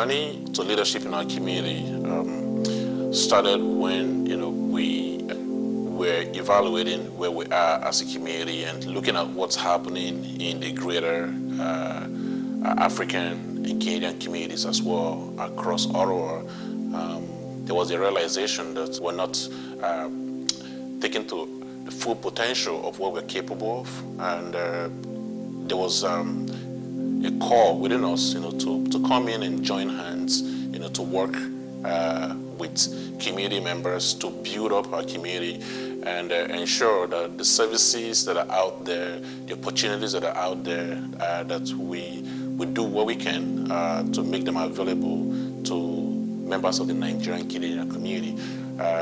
journey to leadership in our community started when we were evaluating where we are as a community and looking at what's happening in the greater African and Canadian communities as well across Ottawa. There was a realization that we're not taking to the full potential of what we're capable of, and there was a call within us, to come in and join hands, to work with community members to build up our community and ensure that the services that are out there, the opportunities that are out there, that we do what we can to make them available to members of the Nigerian Canadian community.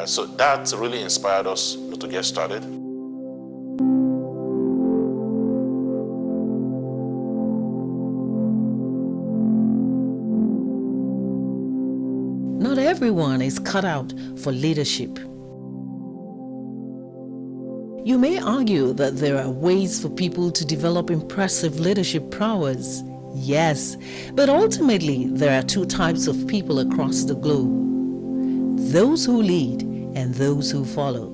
So that really inspired us to get started. Not everyone is cut out for leadership. You may argue that there are ways for people to develop impressive leadership prowess. Yes, but ultimately there are two types of people across the globe: those who lead and those who follow.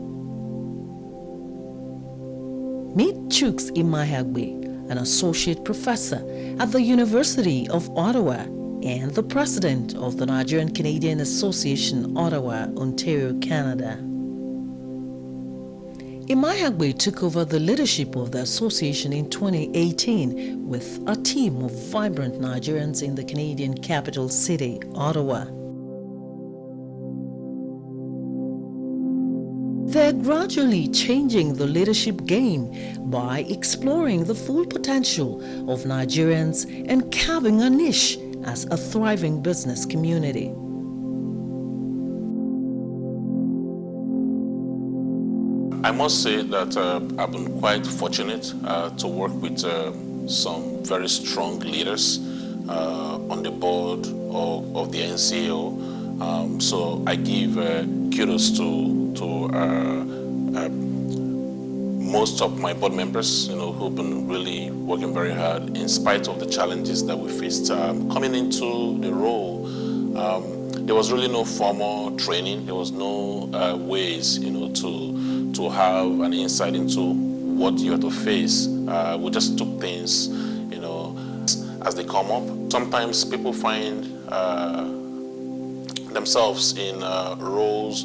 Meet Chuks Imahiagbe, an associate professor at the University of Ottawa and the president of the Nigerian Canadian Association, Ottawa, Ontario, Canada. Imahiagbe took over the leadership of the association in 2018 with a team of vibrant Nigerians in the Canadian capital city, Ottawa. They're gradually changing the leadership game by exploring the full potential of Nigerians and carving a niche as a thriving business community. I must say that I've been quite fortunate to work with some very strong leaders on the board of the NCO. So I give kudos to most of my board members, who've been really working very hard in spite of the challenges that we faced. Coming into the role, there was really no formal training. There was no ways, to have an insight into what you have to face. We just took things, as they come up. Sometimes people find themselves in roles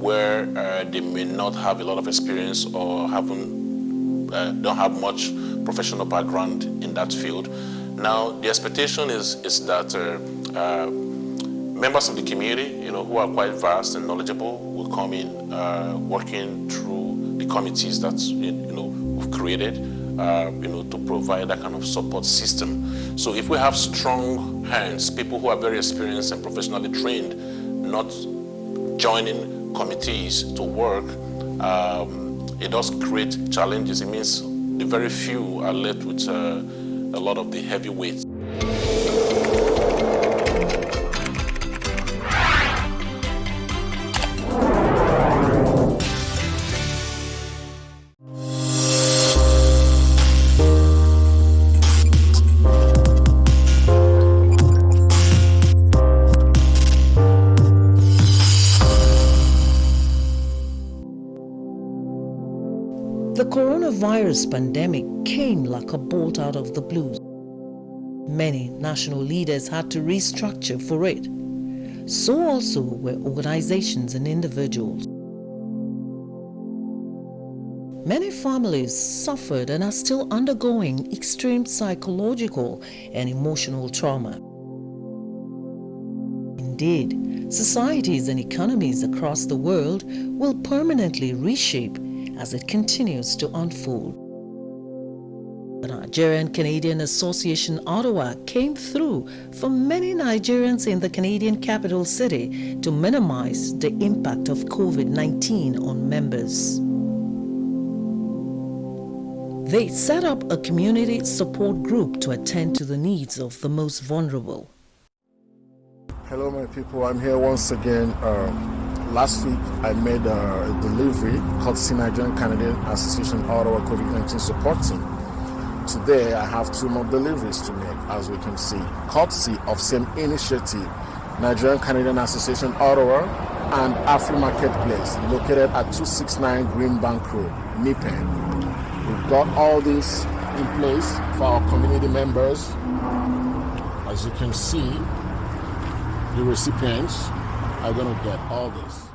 where they may not have a lot of experience or don't have much professional background in that field. Now, the expectation is that members of the community, who are quite vast and knowledgeable, will come in working through the committees that we've created, to provide that kind of support system. So if we have strong hands, people who are very experienced and professionally trained, not joining committees to work, it does create challenges. It means the very few are left with a lot of the heavy weight. The coronavirus pandemic came like a bolt out of the blue. Many national leaders had to restructure for it. So also were organizations and individuals. Many families suffered and are still undergoing extreme psychological and emotional trauma. Indeed, societies and economies across the world will permanently reshape as it continues to unfold. The Nigerian Canadian Association Ottawa came through for many Nigerians in the Canadian capital city to minimize the impact of COVID-19 on members. They set up a community support group to attend to the needs of the most vulnerable. Hello, my people. I'm here once again. Last week, I made a delivery called Nigerian Canadian Association Ottawa COVID-19 Support Team. today I have 2 more deliveries to make, as we can see, courtesy of same initiative, Nigerian Canadian Association Ottawa and Afri Marketplace, located at 269 Greenbank Road, Nipen. We've got all this in place for our community members. As you can see, the recipients are going to get all this.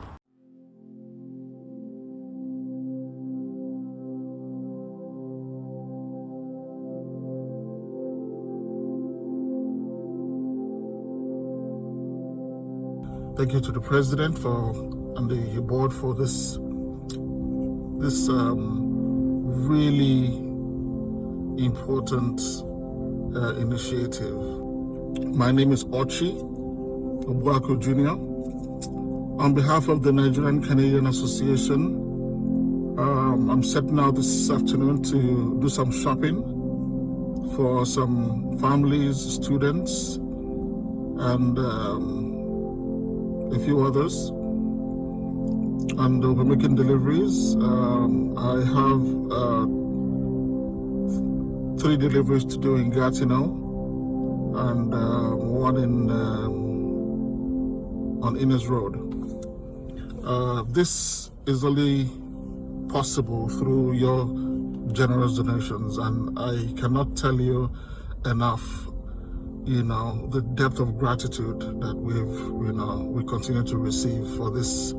Thank you to the president and the board for this really important initiative. My name is Ochi Obuako Jr. On behalf of the Nigerian Canadian Association, I'm setting out this afternoon to do some shopping for some families, students, and a few others, and we'll be making deliveries. I have 3 deliveries to do in Gatineau and one on Innes Road. This is only possible through your generous donations, and I cannot tell you enough the depth of gratitude that we continue to receive for this,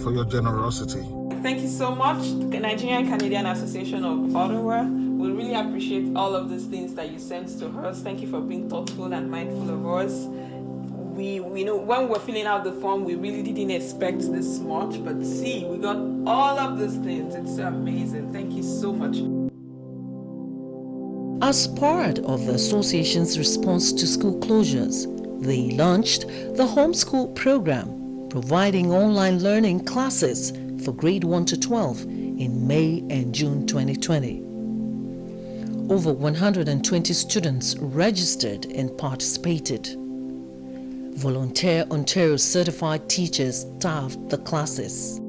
for your generosity. Thank you so much, the Nigerian Canadian Association of Ottawa. We really appreciate all of these things that you sent to us. Thank you for being thoughtful and mindful of us. We know when we were filling out the form, we really didn't expect this much, but see, we got all of these things. It's amazing. Thank you so much. As part of the association's response to school closures, they launched the homeschool program, providing online learning classes for grade 1 to 12 in May and June 2020. Over 120 students registered and participated. Volunteer Ontario certified teachers staffed the classes.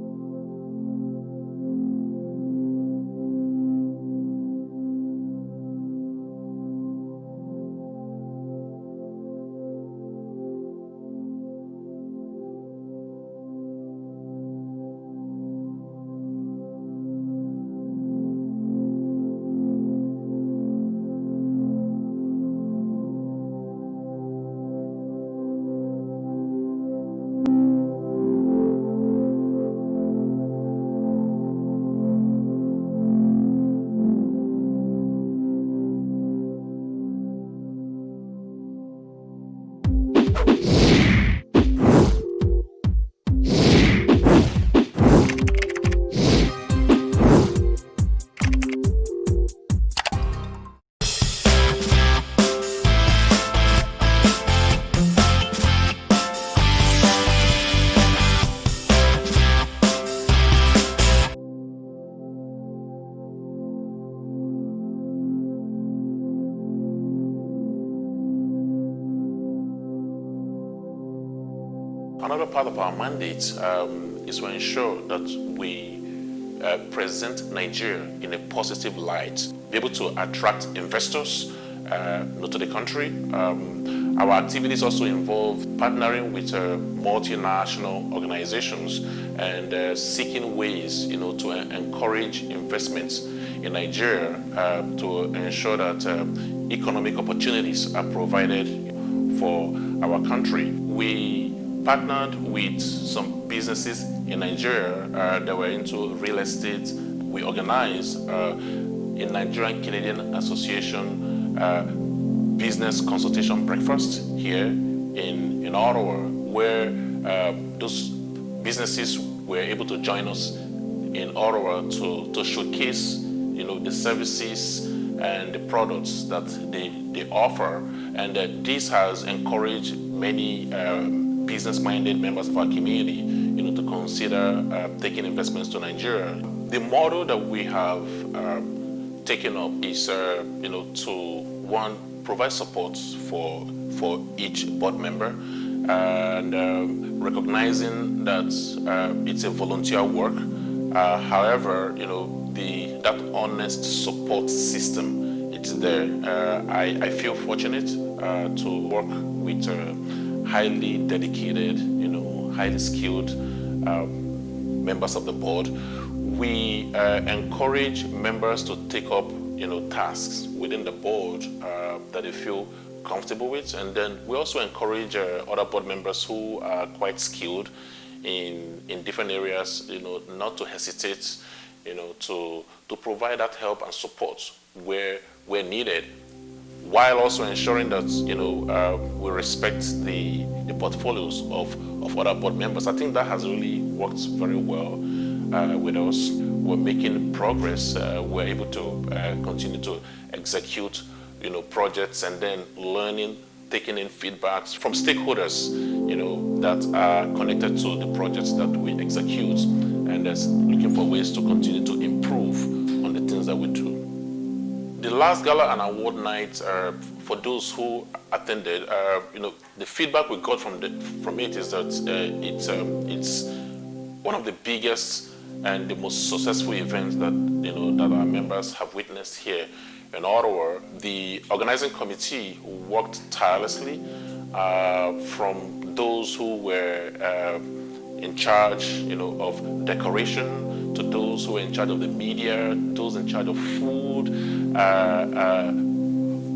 Another part of our mandate is to ensure that we present Nigeria in a positive light, be able to attract investors to the country. Our activities also involve partnering with multinational organizations and seeking ways, to encourage investments in Nigeria to ensure that economic opportunities are provided for our country. We partnered with some businesses in Nigeria that were into real estate. We organized a Nigerian Canadian Association business consultation breakfast here in Ottawa, where those businesses were able to join us in Ottawa to showcase the services and the products that they offer. And this has encouraged many business-minded members of our community to consider taking investments to Nigeria. The model that we have taken up is to, one, provide support for each board member, and recognizing that it's a volunteer work. However, that honest support system it's there. I feel fortunate to work with highly dedicated, highly skilled members of the board. We encourage members to take up, tasks within the board that they feel comfortable with, and then we also encourage other board members who are quite skilled in different areas, not to hesitate, to provide that help and support where needed, while also ensuring that we respect the portfolios of other board members. I think that has really worked very well with us. We're making progress. We're able to continue to execute projects, and then learning, taking in feedbacks from stakeholders that are connected to the projects that we execute, and that's looking for ways to continue to improve on the things that we do. The last gala and award night, for those who attended, the feedback we got from it is that it's one of the biggest and the most successful events that that our members have witnessed here in Ottawa. The organizing committee worked tirelessly, from those who were in charge, of decoration, to those who were in charge of the media, those in charge of food,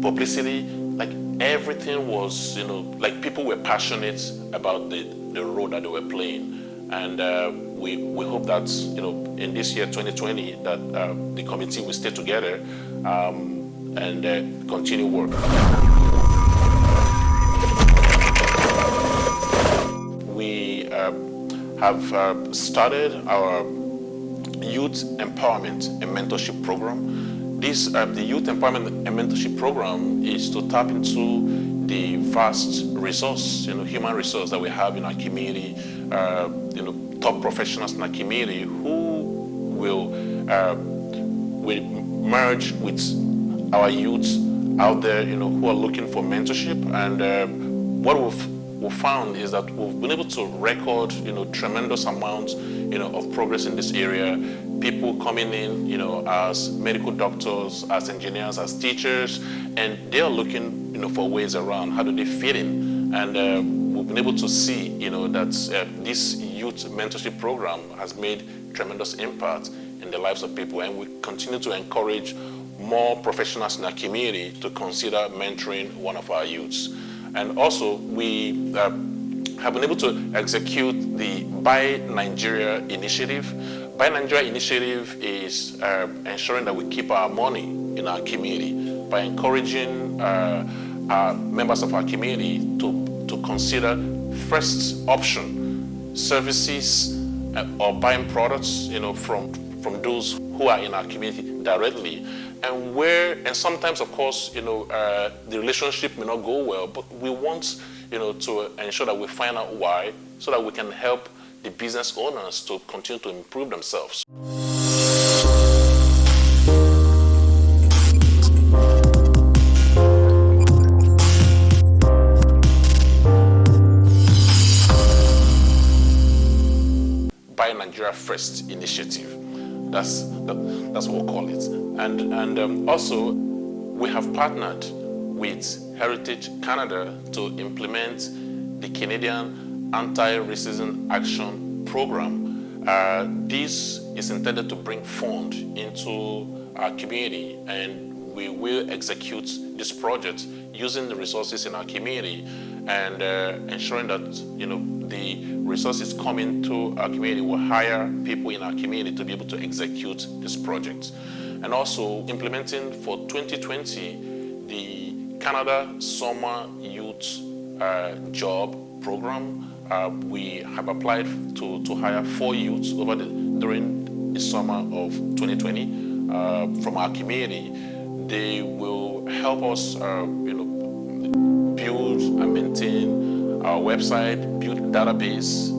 publicity. Like everything was, like people were passionate about the role that they were playing, and we hope that in this year 2020 that the committee will stay together and continue work. We have started our Youth Empowerment and Mentorship Program. This, the Youth Empowerment and Mentorship Program is to tap into the vast resource, human resource that we have in our community, top professionals in our community who will merge with our youth out there, who are looking for mentorship. And what we've found is that we've been able to record, tremendous amounts, of progress in this area. People coming in, as medical doctors, as engineers, as teachers, and they are looking, for ways around how do they fit in. And we've been able to see, that this youth mentorship program has made tremendous impact in the lives of people, and we continue to encourage more professionals in our community to consider mentoring one of our youths. And also, we have been able to execute the Buy Nigeria initiative. Buy Nigeria initiative is ensuring that we keep our money in our community by encouraging members of our community to consider first option services or buying products, from those who are in our community directly. And sometimes, of course, the relationship may not go well, but we want, to ensure that we find out why, so that we can help the business owners to continue to improve themselves. Buy Nigeria First initiative. That's what we'll call it. And also, we have partnered with Heritage Canada to implement the Canadian Anti-Racism Action Program. This is intended to bring funds into our community, and we will execute this project using the resources in our community and ensuring that the resources coming to our community will hire people in our community to be able to execute this project. And also implementing for 2020 the Canada Summer Youth Job Program. We have applied to hire 4 youths during the summer of 2020 from our community. They will help us build and maintain our website, build a database,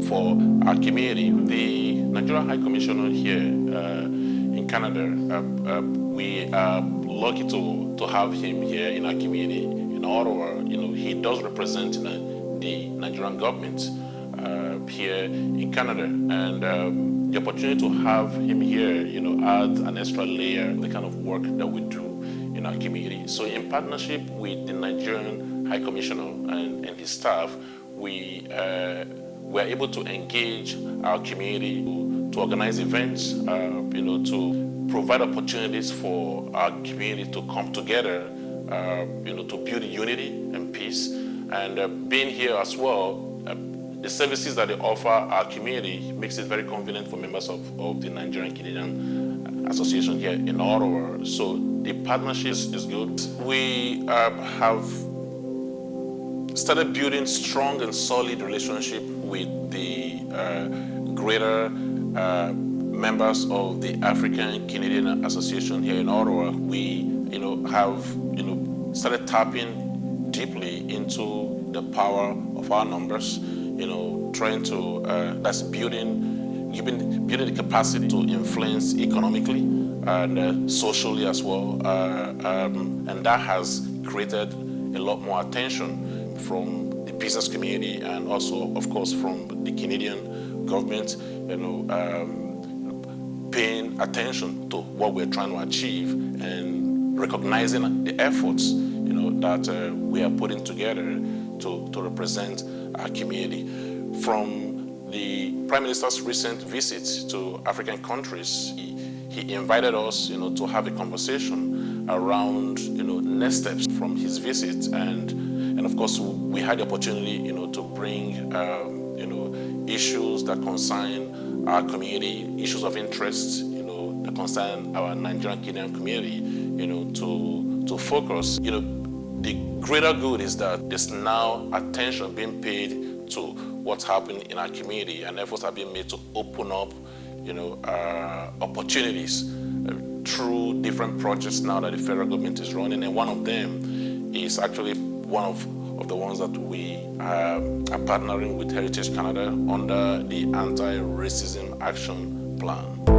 for our community. The Nigerian High Commissioner here in Canada, we are lucky to have him here in our community in Ottawa. He does represent the Nigerian government here in Canada, and the opportunity to have him here, adds an extra layer, the kind of work that we do in our community. So in partnership with the Nigerian High Commissioner and his staff, we were able to engage our community to organize events, to provide opportunities for our community to come together, to build unity and peace. And being here as well, the services that they offer our community makes it very convenient for members of the Nigerian Canadian Association here in Ottawa. So the partnership is good. We have started building strong and solid relationship with the greater members of the African Canadian Association here in Ottawa. We, have, started tapping deeply into the power of our numbers. Trying to that's building the capacity to influence economically and socially as well, and that has created a lot more attention from the business community and also, of course, from the Canadian government, paying attention to what we're trying to achieve and recognizing the efforts, that we are putting together to represent our community. From the Prime Minister's recent visit to African countries, he invited us, to have a conversation around, next steps from his visit, and of course we had the opportunity, to bring, issues that concern our community, issues of interest, that concern our Nigerian Canadian community, to focus. The greater good is that there's now attention being paid to what's happening in our community, and efforts are being made to open up, opportunities through different projects now that the federal government is running. And one of them is actually one of the ones that we are partnering with Heritage Canada under the Anti-Racism Action Plan.